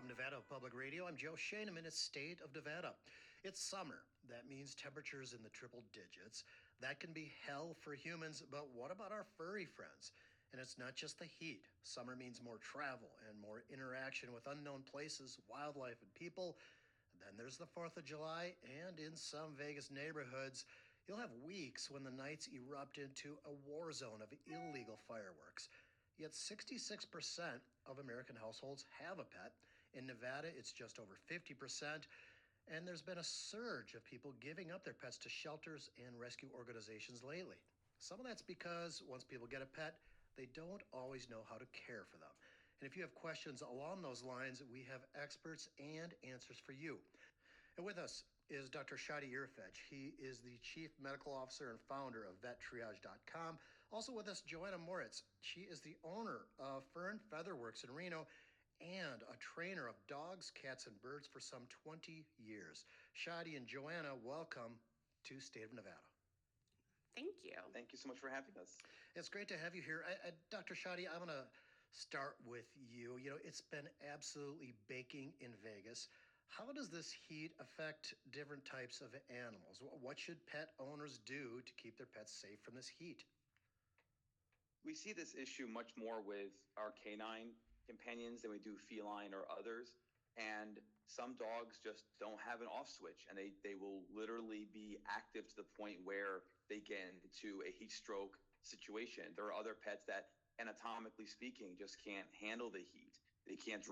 From Nevada Public Radio, I'm Joe Shaneman. It's State of Nevada. It's summer. That means temperatures in the triple digits. That can be hell for humans, but what about our furry friends? And it's not just the heat. Summer means more travel and more interaction with unknown places, wildlife, and people. And then there's the 4th of July, and in some Vegas neighborhoods, you'll have weeks when the nights erupt into a war zone of illegal fireworks. Yet 66% of American households have a pet. In Nevada, it's just over 50%. And there's been a surge of people giving up their pets to shelters and rescue organizations lately. Some of that's because once people get a pet, they don't always know how to care for them. And if you have questions along those lines, we have experts and answers for you. And with us is Dr. Shadi Ireifej. He is the Chief Medical Officer and founder of VetTriage.com. Also with us, Joanna Moritz. She is the owner of Fur and Feather Works in Reno and a trainer of dogs, cats, and birds for some 20 years. Shadi and Joanna, welcome to State of Nevada. Thank you. Thank you so much for having us. It's great to have you here. Dr. Shadi, I'm going to start with you. You know, it's been absolutely baking in Vegas. How does this heat affect different types of animals? What should pet owners do to keep their pets safe from this heat? We see this issue much more with our canine companions than we do feline or others. And some dogs just don't have an off switch, and they will literally be active to the point where they get into a heat stroke situation. There are other pets that, anatomically speaking, just can't handle the heat. They can't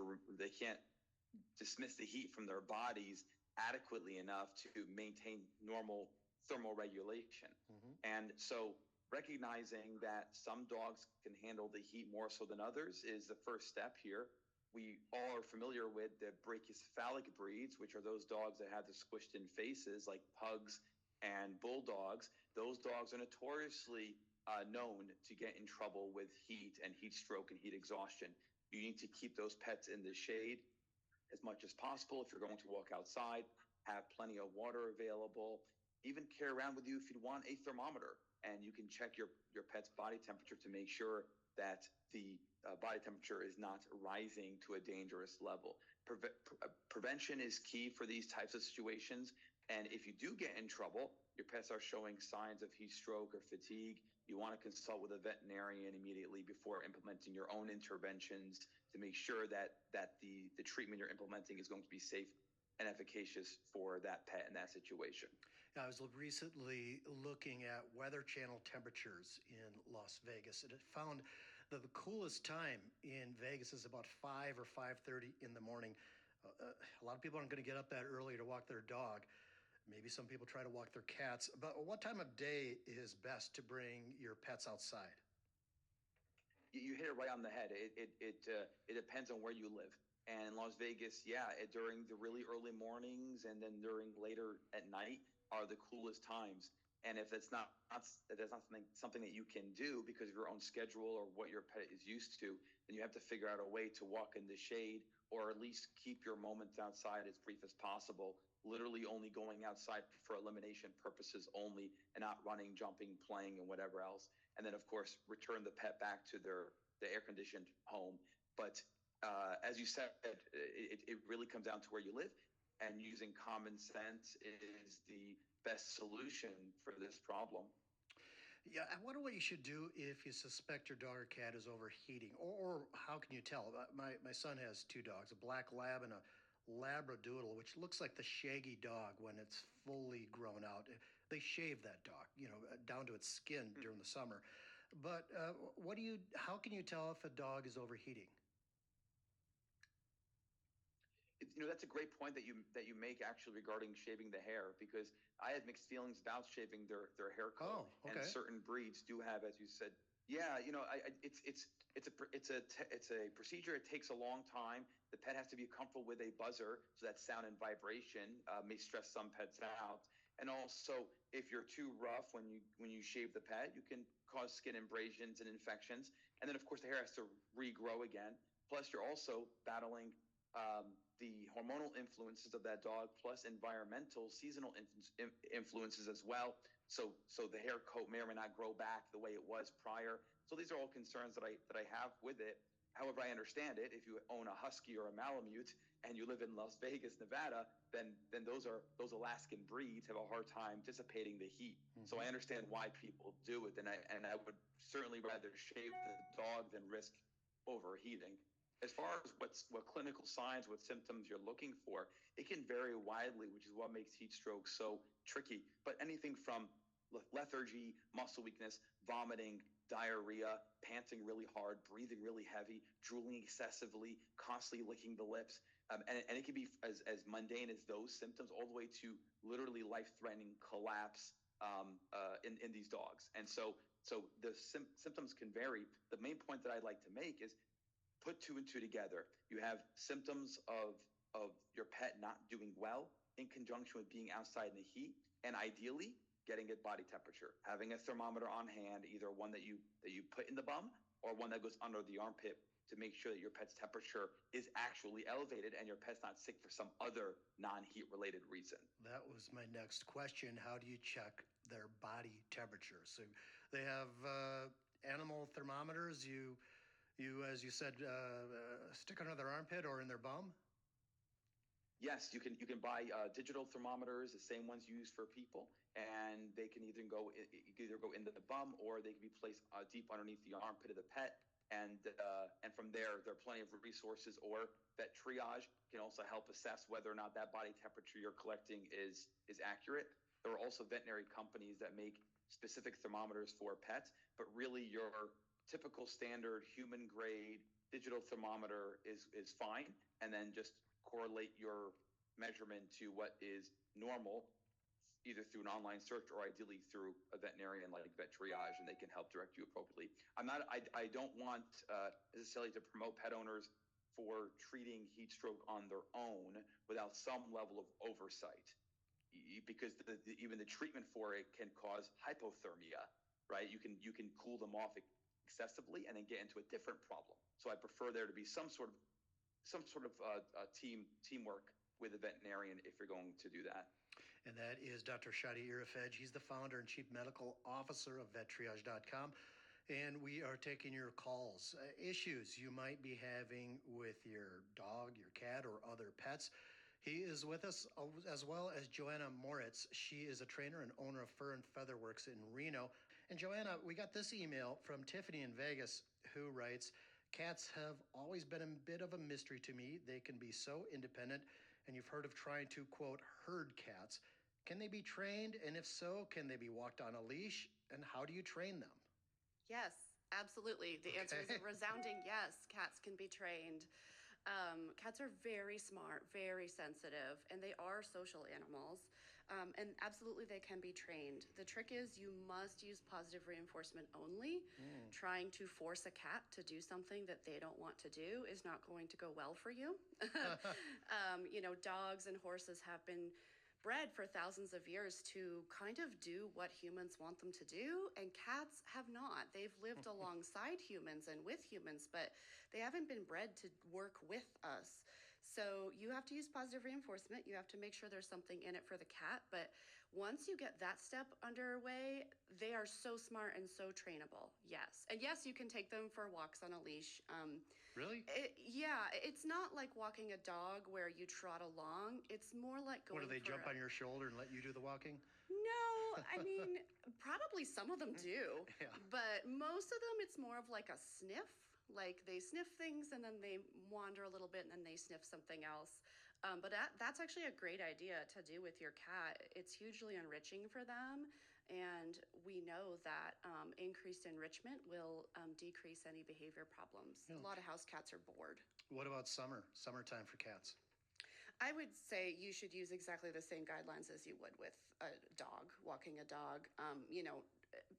dismiss the heat from their bodies adequately enough to maintain normal thermal regulation. Mm-hmm. And so recognizing that some dogs can handle the heat more so than others is the first step here. We all are familiar with the brachycephalic breeds, which are those dogs that have the squished in faces like pugs and bulldogs. Those dogs are notoriously known to get in trouble with heat and heat stroke and heat exhaustion. You need to keep those pets in the shade as much as possible. If you're going to walk outside, have plenty of water available. Even carry around with you, if you want, a thermometer, and you can check your pet's body temperature to make sure that the body temperature is not rising to a dangerous level. Prevention is key for these types of situations. And if you do get in trouble, your pets are showing signs of heat stroke or fatigue, you want to consult with a veterinarian immediately before implementing your own interventions to make sure that the treatment you're implementing is going to be safe and efficacious for that pet in that situation. I was recently looking at Weather Channel temperatures in Las Vegas, and it found that the coolest time in Vegas is about 5 or 5:30 in the morning. A lot of people aren't going to get up that early to walk their dog. Maybe some people try to walk their cats. But what time of day is best to bring your pets outside? You hit it right on the head. It depends on where you live. And in Las Vegas, during the really early mornings and then during later at night are the coolest times. And if that's not something that you can do because of your own schedule or what your pet is used to, then you have to figure out a way to walk in the shade or at least keep your moments outside as brief as possible. Literally only going outside for elimination purposes only and not running, jumping, playing, and whatever else. And then, of course, return the pet back to the air-conditioned home. But as you said, it really comes down to where you live, and using common sense is the best solution for this problem. Yeah, I wonder what you should do if you suspect your dog or cat is overheating, or how can you tell? My son has 2 dogs, a black lab and a Labradoodle, which looks like the shaggy dog when it's fully grown out. They shave that dog, down to its skin during the summer. But how can you tell if a dog is overheating? That's a great point that you make actually regarding shaving the hair, because I had mixed feelings about shaving their hair color. Oh, okay. And certain breeds do have, as you said, it's a procedure. It takes a long time. The pet has to be comfortable with a buzzer, so that sound and vibration may stress some pets out. And also, if you're too rough when you shave the pet, you can cause skin abrasions and infections. And then, of course, the hair has to regrow again. Plus, you're also battling the hormonal influences of that dog, plus environmental seasonal influences as well. So the hair coat may or may not grow back the way it was prior. So these are all concerns that I have with it. However, I understand it. If you own a husky or a Malamute and you live in Las Vegas, Nevada, then those Alaskan breeds have a hard time dissipating the heat. So I understand why people do it, and I would certainly rather shave the dog than risk overheating. As far as what clinical signs, what symptoms you're looking for, it can vary widely, which is what makes heat stroke so tricky. But anything from lethargy, muscle weakness, vomiting, diarrhea, panting really hard, breathing really heavy, drooling excessively, constantly licking the lips. And it can be as mundane as those symptoms all the way to literally life-threatening collapse in these dogs. And so the symptoms can vary. The main point that I'd like to make is put two and two together. You have symptoms of your pet not doing well in conjunction with being outside in the heat, and ideally getting at body temperature, having a thermometer on hand, either one that you put in the bum or one that goes under the armpit, to make sure that your pet's temperature is actually elevated and your pet's not sick for some other non-heat related reason. That was my next question. How do you check their body temperature? So they have animal thermometers. You as you said, stick under their armpit or in their bum. Yes, you can buy digital thermometers, the same ones used for people, and they can either go into the bum or they can be placed deep underneath the armpit of the pet. And from there are plenty of resources, or vet triage can also help assess whether or not that body temperature you're collecting is accurate. There are also veterinary companies that make specific thermometers for pets, but really your typical standard human grade digital thermometer is fine, and then just correlate your measurement to what is normal, either through an online search or ideally through a veterinarian like vet triage, and they can help direct you appropriately. I don't want necessarily to promote pet owners for treating heat stroke on their own without some level of oversight, because even the treatment for it can cause hypothermia, right? You can cool them off excessively and then get into a different problem. So I prefer there to be some sort of teamwork with a veterinarian if you're going to do that. And that is Dr. Shadi Ireifej. He's the founder and chief medical officer of vettriage.com. And we are taking your calls, issues you might be having with your dog, your cat, or other pets. He is with us, as well as Joanna Moritz. She is a trainer and owner of Fur and Feather Works in Reno. And Joanna, we got this email from Tiffany in Vegas, who writes, "Cats have always been a bit of a mystery to me. They can be so independent, and you've heard of trying to, quote, herd cats. Can they be trained? And if so, can they be walked on a leash? And how do you train them?" Yes, absolutely. The answer is a resounding yes. Cats can be trained. Cats are very smart, very sensitive, and they are social animals. And absolutely, they can be trained. The trick is you must use positive reinforcement only. Trying to force a cat to do something that they don't want to do is not going to go well for you. Dogs and horses have been bred for thousands of years to kind of do what humans want them to do, and cats have not. They've lived alongside humans and with humans, but they haven't been bred to work with us. So you have to use positive reinforcement. You have to make sure there's something in it for the cat. But once you get that step underway, they are so smart and so trainable. Yes. And yes, you can take them for walks on a leash. Really? It's not like walking a dog where you trot along. It's more like going. What, do they jump on your shoulder and let you do the walking? No, I mean, probably some of them do. Yeah. But most of them, it's more of like a sniff. Like they sniff things and then they wander a little bit and then they sniff something else. But that's actually a great idea to do with your cat. It's hugely enriching for them. And we know that increased enrichment will decrease any behavior problems. Yeah. A lot of house cats are bored. What about summertime for cats? I would say you should use exactly the same guidelines as you would with a dog, walking a dog.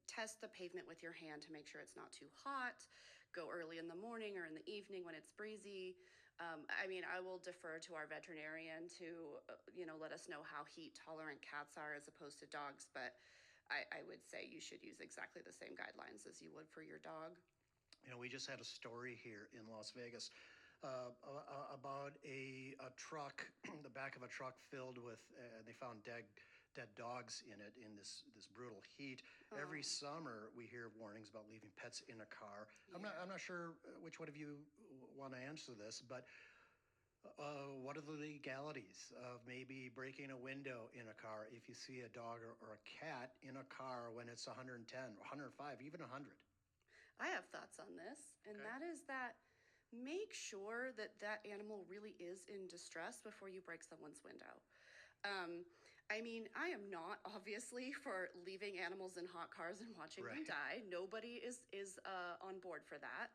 Test the pavement with your hand to make sure it's not too hot. Go early in the morning or in the evening when it's breezy. I will defer to our veterinarian to, let us know how heat tolerant cats are as opposed to dogs. But I would say you should use exactly the same guidelines as you would for your dog. We just had a story here in Las Vegas about a truck, the back of a truck filled with, they found dead dogs in it in this brutal heat. Every summer we hear warnings about leaving pets in a car. I'm not sure which one of you want to answer this, but what are the legalities of maybe breaking a window in a car if you see a dog or a cat in a car when it's 110, 105, even 100? I have thoughts on this, and that is that make sure that that animal really is in distress before you break someone's window. I mean, I am not obviously for leaving animals in hot cars and watching them die. Nobody is on board for that.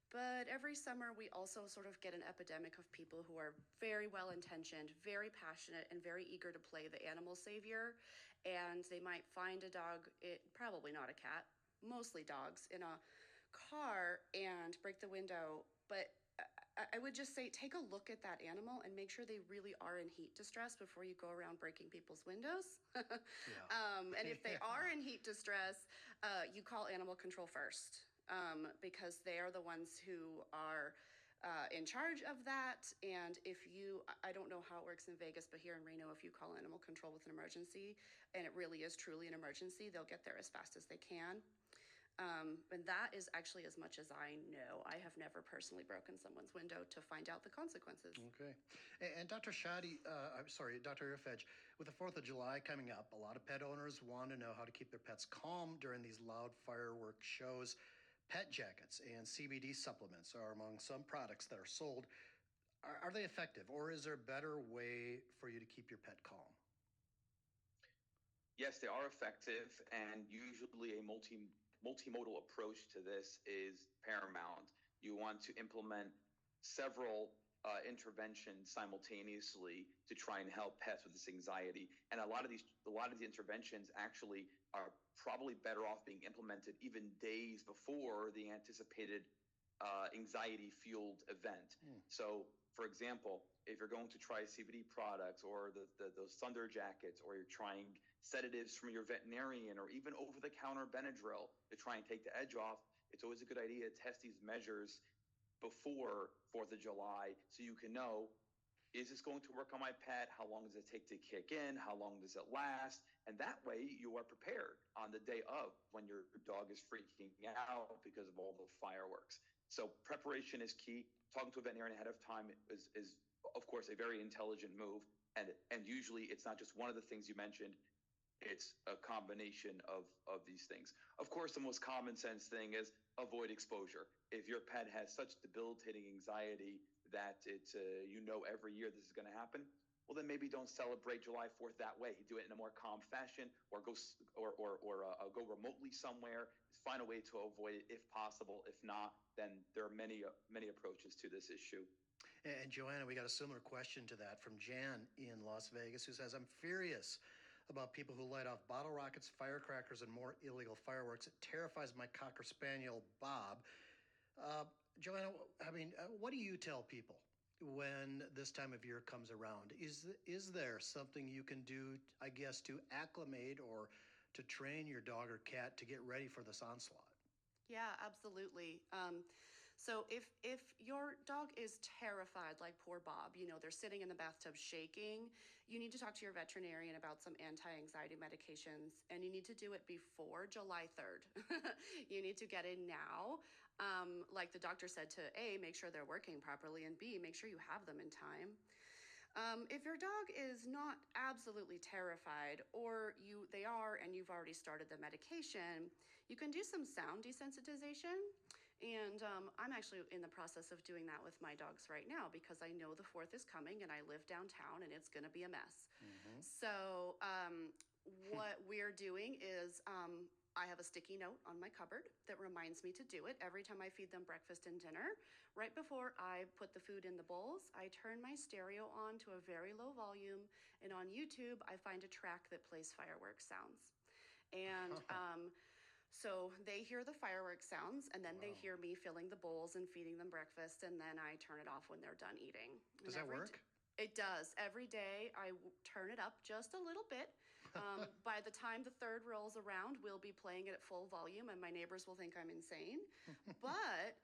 But every summer, we also sort of get an epidemic of people who are very well-intentioned, very passionate, and very eager to play the animal savior. And they might find a dog, probably not a cat, mostly dogs, in a car and break the window. But I would just say take a look at that animal and make sure they really are in heat distress before you go around breaking people's windows. And if they are in heat distress, you call animal control first. Because they are the ones who are in charge of that. And if you, I don't know how it works in Vegas, but here in Reno, if you call animal control with an emergency, and it really is truly an emergency, they'll get there as fast as they can. And that is actually as much as I know. I have never personally broken someone's window to find out the consequences. Okay. And Dr. Dr. Ireifej, with the 4th of July coming up, a lot of pet owners want to know how to keep their pets calm during these loud fireworks shows. Pet jackets and CBD supplements are among some products that are sold. Are they effective, or is there a better way for you to keep your pet calm? Yes, they are effective, and usually a multimodal approach to this is paramount. You want to implement several interventions simultaneously to try and help pets with this anxiety. And a lot of the interventions actually are probably better off being implemented even days before the anticipated anxiety-fueled event. So, for example, if you're going to try CBD products or those thunder jackets, or you're trying sedatives from your veterinarian, or even over-the-counter Benadryl to try and take the edge off, it's always a good idea to test these measures before 4th of July so you can know, is this going to work on my pet? How long does it take to kick in? How long does it last? And that way you are prepared on the day of when your dog is freaking out because of all the fireworks. So preparation is key. Talking to a veterinarian ahead of time is of course, a very intelligent move. And usually it's not just one of the things you mentioned. It's a combination of these things. Of course, the most common sense thing is avoid exposure. If your pet has such debilitating anxiety that it's every year this is going to happen, well, then maybe don't celebrate July 4th that way. Do it in a more calm fashion, or go remotely somewhere. Find a way to avoid it if possible. If not, then there are many approaches to this issue. And Joanna, we got a similar question to that from Jan in Las Vegas, who says, I'm furious about people who light off bottle rockets, firecrackers, and more illegal fireworks. It terrifies my Cocker Spaniel, Bob. Joanna, what do you tell people when this time of year comes around? Is there something you can do, I guess, to acclimate or to train your dog or cat to get ready for this onslaught? Yeah, absolutely. So if your dog is terrified, like poor Bob, they're sitting in the bathtub shaking, you need to talk to your veterinarian about some anti-anxiety medications, and you need to do it before July 3rd. You need to get in now. Like the doctor said, to A, make sure they're working properly, and B, make sure you have them in time. If your dog is not absolutely terrified, or they are and you've already started the medication, you can do some sound desensitization. And I'm actually in the process of doing that with my dogs right now because I know the 4th is coming and I live downtown and it's going to be a mess. Mm-hmm. So what we're doing is I have a sticky note on my cupboard that reminds me to do it every time I feed them breakfast and dinner. Right before I put the food in the bowls, I turn my stereo on to a very low volume, and on YouTube, I find a track that plays fireworks sounds. And so they hear the fireworks sounds, and then they hear me filling the bowls and feeding them breakfast, and then I turn it off when they're done eating. Does that work? It does. Every day I turn it up just a little bit. By the time the 3rd rolls around, we'll be playing it at full volume, and my neighbors will think I'm insane. But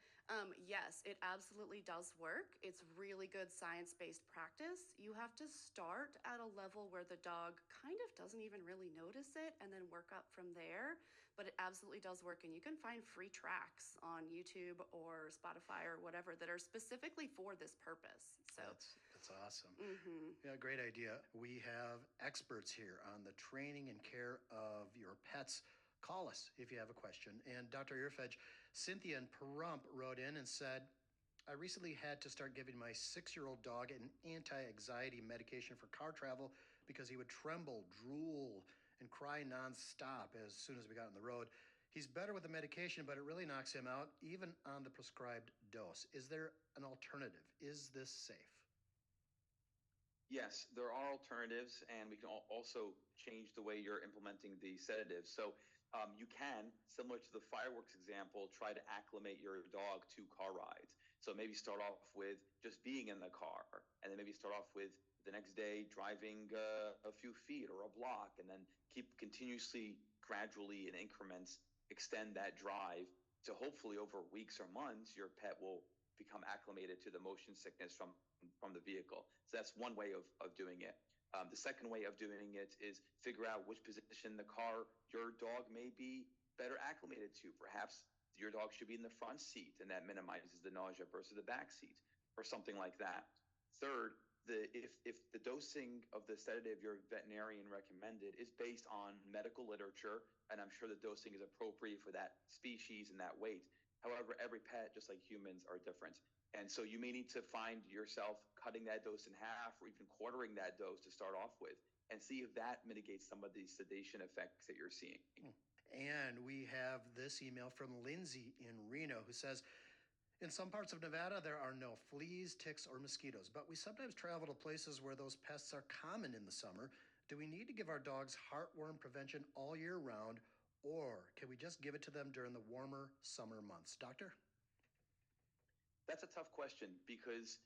Yes, it absolutely does work. It's really good science-based practice. You have to start at a level where the dog kind of doesn't even really notice it and then work up from there. But it absolutely does work. And you can find free tracks on YouTube or Spotify or whatever that are specifically for this purpose. So That's awesome. Yeah, great idea. We have experts here on the training and care of your pets. Call us if you have a question. And Dr. Ireifej, Cynthia in Pahrump wrote in and said, I recently had to start giving my 6-year-old dog an anti-anxiety medication for car travel because he would tremble, drool, and cry nonstop as soon as we got on the road. He's better with the medication, but it really knocks him out, even on the prescribed dose. Is there an alternative? Is this safe? Yes, there are alternatives, and we can also change the way you're implementing the sedatives. So you can, similar to the fireworks example, try to acclimate your dog to car rides. So maybe start off with just being in the car, and then maybe start off with the next day driving a few feet or a block, and then keep continuously, gradually in increments, extend that drive to hopefully over weeks or months, your pet will become acclimated to the motion sickness from the vehicle. So that's one way of doing it. The second way of doing it is figure out which position in the car your dog may be better acclimated to. Perhaps your dog should be in the front seat, and that minimizes the nausea versus the back seat, or something like that. Third, if the dosing of the sedative your veterinarian recommended is based on medical literature, and I'm sure the dosing is appropriate for that species and that weight. However, every pet, just like humans, are different. And so you may need to find yourself cutting that dose in half or even quartering that dose to start off with and see if that mitigates some of the sedation effects that you're seeing. And we have this email from Lindsay in Reno who says, in some parts of Nevada, there are no fleas, ticks, or mosquitoes, but we sometimes travel to places where those pests are common in the summer. Do we need to give our dogs heartworm prevention all year round, or can we just give it to them during the warmer summer months? Doctor? That's a tough question because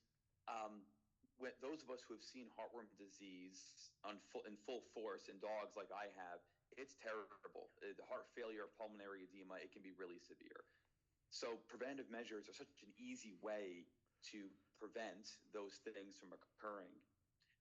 those of us who have seen heartworm disease in full force in dogs like I have, it's terrible. The heart failure, pulmonary edema, it can be really severe. So preventive measures are such an easy way to prevent those things from occurring.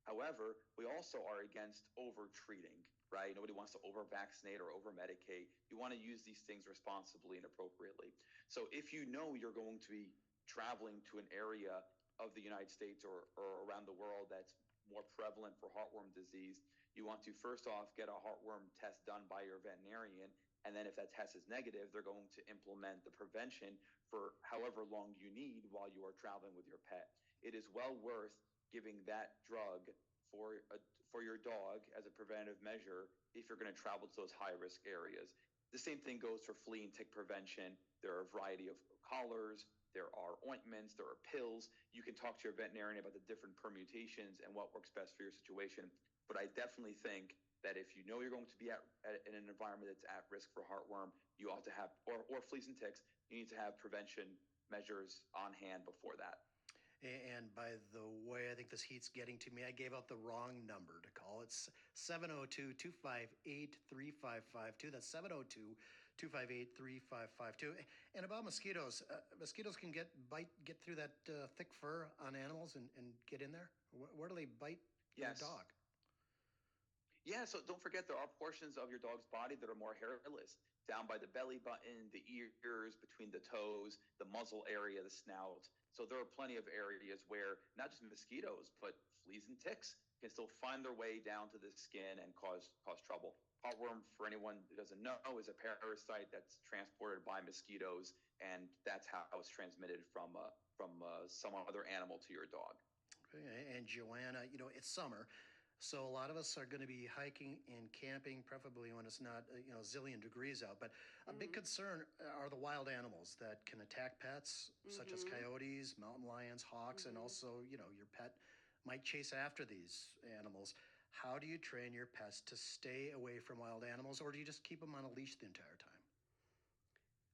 However, we also are against over-treating, right? Nobody wants to over-vaccinate or over-medicate. You want to use these things responsibly and appropriately. So if you know you're going to be traveling to an area of the United States or around the world that's more prevalent for heartworm disease, you want to first off get a heartworm test done by your veterinarian. And then if that test is negative, they're going to implement the prevention for however long you need while you are traveling with your pet. It is well worth giving that drug for your dog as a preventive measure if you're going to travel to those high-risk areas. The same thing goes for flea and tick prevention. There are a variety of collars, there are ointments, there are pills. You can talk to your veterinarian about the different permutations and what works best for your situation. But I definitely think that if you know you're going to be in an environment that's at risk for heartworm, you ought to have, or fleas and ticks, you need to have prevention measures on hand before that. And by the way, I think this heat's getting to me. I gave out the wrong number to call. It's 702-258-3552. That's 702-258-3552. And about mosquitoes, mosquitoes can get through that thick fur on animals and get in there. Where do they bite your dog? Yeah, so don't forget there are portions of your dog's body that are more hairless, down by the belly button, the ears, between the toes, the muzzle area, the snout. So there are plenty of areas where not just mosquitoes, but fleas and ticks can still find their way down to the skin and cause trouble. Heartworm, for anyone who doesn't know, is a parasite that's transported by mosquitoes, and that's how it's transmitted from some other animal to your dog. Okay. And Joanna, it's summer. So a lot of us are going to be hiking and camping, preferably when it's not, a zillion degrees out. But a big concern are the wild animals that can attack pets, such as coyotes, mountain lions, hawks, and also, your pet might chase after these animals. How do you train your pets to stay away from wild animals, or do you just keep them on a leash the entire time?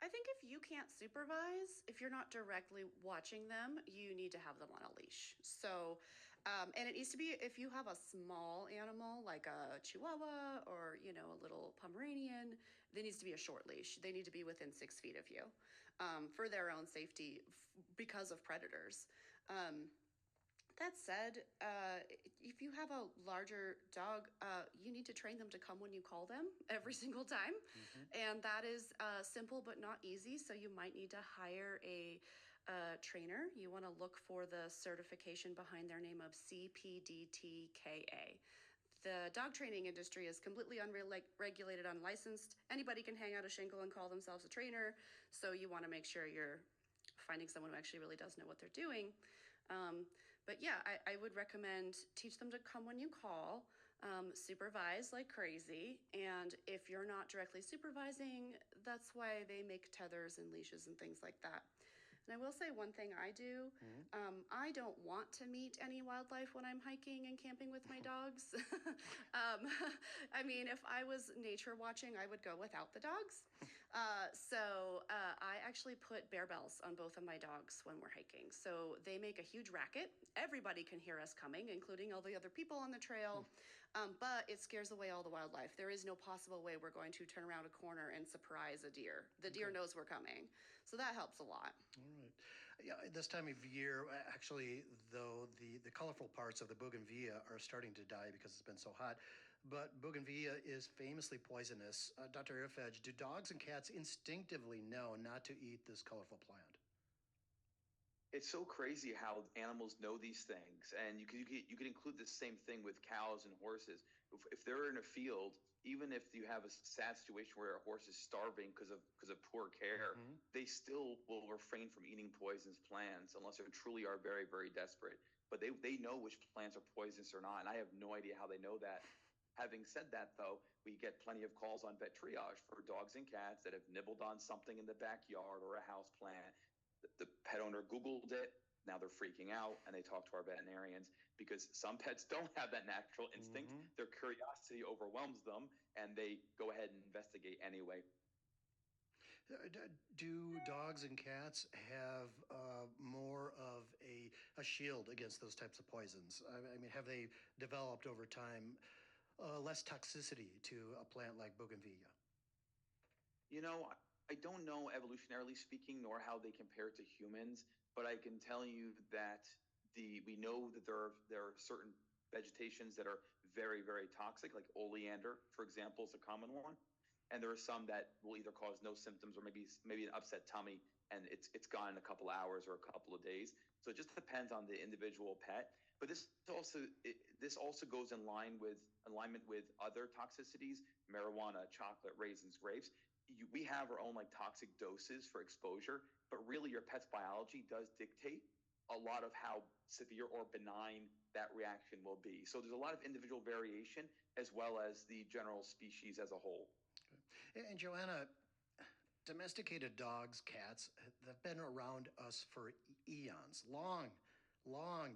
I think if you can't supervise, if you're not directly watching them, you need to have them on a leash. So, and it needs to be, if you have a small animal like a Chihuahua or, a little Pomeranian, there needs to be a short leash. They need to be within 6 feet of you. for their own safety because of predators. That said, if you have a larger dog, you need to train them to come when you call them every single time. And that is simple but not easy. So you might need to hire a trainer. You want to look for the certification behind their name of CPDTKA. The dog training industry is completely unregulated, unlicensed. Anybody can hang out a shingle and call themselves a trainer. So you want to make sure you're finding someone who actually really does know what they're doing. But yeah, I would recommend teach them to come when you call, supervise like crazy. And if you're not directly supervising, that's why they make tethers and leashes and things like that. And I will say one thing I do, I don't want to meet any wildlife when I'm hiking and camping with my dogs. I mean, if I was nature watching, I would go without the dogs. I actually put bear bells on both of my dogs when we're hiking. So they make a huge racket. Everybody can hear us coming, including all the other people on the trail. But it scares away all the wildlife. There is no possible way we're going to turn around a corner and surprise a deer. The deer knows we're coming. So that helps a lot. All right. Yeah, this time of year, actually, though, the colorful parts of the bougainvillea are starting to die because it's been so hot. But bougainvillea is famously poisonous. Dr. Ireifej, do dogs and cats instinctively know not to eat this colorful plant? It's so crazy how animals know these things, and you can include the same thing with cows and horses. If they're in a field, even if you have a sad situation where a horse is starving because of poor care, they still will refrain from eating poisonous plants unless they truly are very, very desperate. But they know which plants are poisonous or not, and I have no idea how they know that. Having said that, though, we get plenty of calls on vet triage for dogs and cats that have nibbled on something in the backyard or a house plant. The pet owner Googled it. Now they're freaking out and they talk to our veterinarians because some pets don't have that natural instinct. Their curiosity overwhelms them and they go ahead and investigate anyway. Do dogs and cats have more of a shield against those types of poisons? I mean, have they developed over time less toxicity to a plant like bougainvillea? You know, I don't know evolutionarily speaking, nor how they compare to humans, but I can tell you that we know that there are certain vegetations that are very, very toxic, like oleander, for example, is a common one. And there are some that will either cause no symptoms or maybe an upset tummy, and it's gone in a couple hours or a couple of days. So it just depends on the individual pet. But this also goes in alignment with other toxicities: marijuana, chocolate, raisins, grapes. We have our own like toxic doses for exposure, but really your pet's biology does dictate a lot of how severe or benign that reaction will be. So there's a lot of individual variation as well as the general species as a whole. And Joanna, domesticated dogs, cats, have been around us for eons, long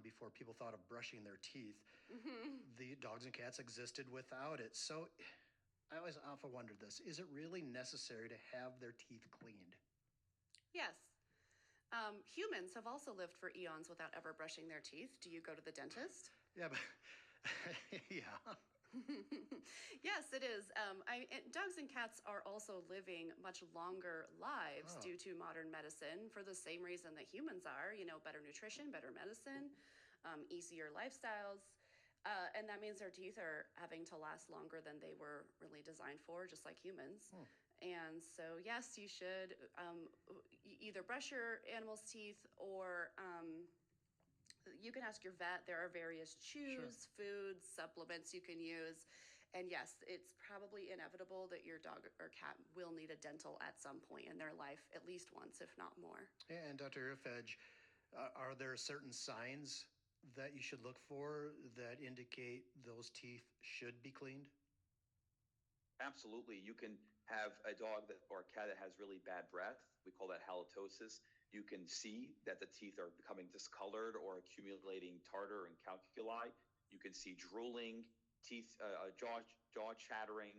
before people thought of brushing their teeth. The dogs and cats existed without it. So I always often wondered this: is it really necessary to have their teeth cleaned? Yes. Humans have also lived for eons without ever brushing their teeth. Do you go to the dentist? Yeah, but yeah. Yes, it is. Dogs and cats are also living much longer lives due to modern medicine for the same reason that humans are. You know, better nutrition, better medicine, easier lifestyles. And that means their teeth are having to last longer than they were really designed for, just like humans. And so, yes, you should either brush your animal's teeth or you can ask your vet. There are various chews, foods, supplements you can use. And yes, it's probably inevitable that your dog or cat will need a dental at some point in their life, at least once, if not more. And Dr. Ireifej, are there certain signs that you should look for that indicate those teeth should be cleaned? Absolutely. You can have a dog or a cat that has really bad breath. We call that halitosis. You can see that the teeth are becoming discolored or accumulating tartar and calculi. You can see drooling, teeth, jaw chattering,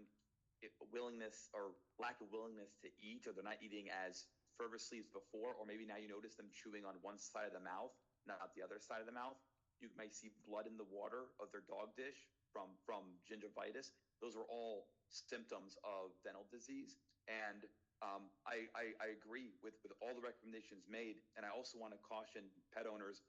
willingness or lack of willingness to eat, or they're not eating as fervorously as before, or maybe now you notice them chewing on one side of the mouth, not the other side of the mouth. You may see blood in the water of their dog dish from gingivitis. Those are all symptoms of dental disease. And I agree with all the recommendations made, and I also want to caution pet owners: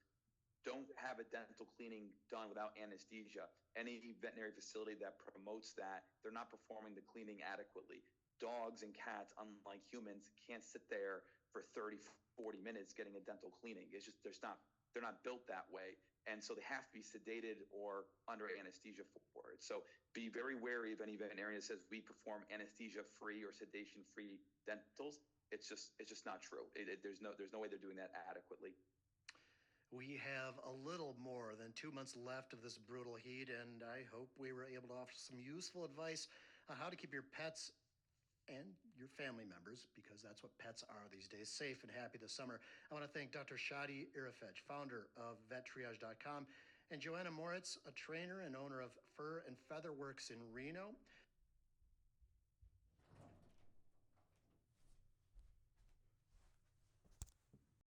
don't have a dental cleaning done without anesthesia. Any veterinary facility that promotes that, they're not performing the cleaning adequately. Dogs and cats, unlike humans, can't sit there for 30, 40 minutes getting a dental cleaning. It's just they're not built that way. And so they have to be sedated or under anesthesia for it. So be very wary of any veterinarian that says we perform anesthesia-free or sedation-free dentals. It's just not true. There's no way they're doing that adequately. We have a little more than 2 months left of this brutal heat, and I hope we were able to offer some useful advice on how to keep your pets and your family members, because that's what pets are these days, safe and happy this summer. I want to thank Dr. Shadi Ireifej, founder of vettriage.com, and Joanna Moritz, a trainer and owner of Fur and Feather Works in Reno.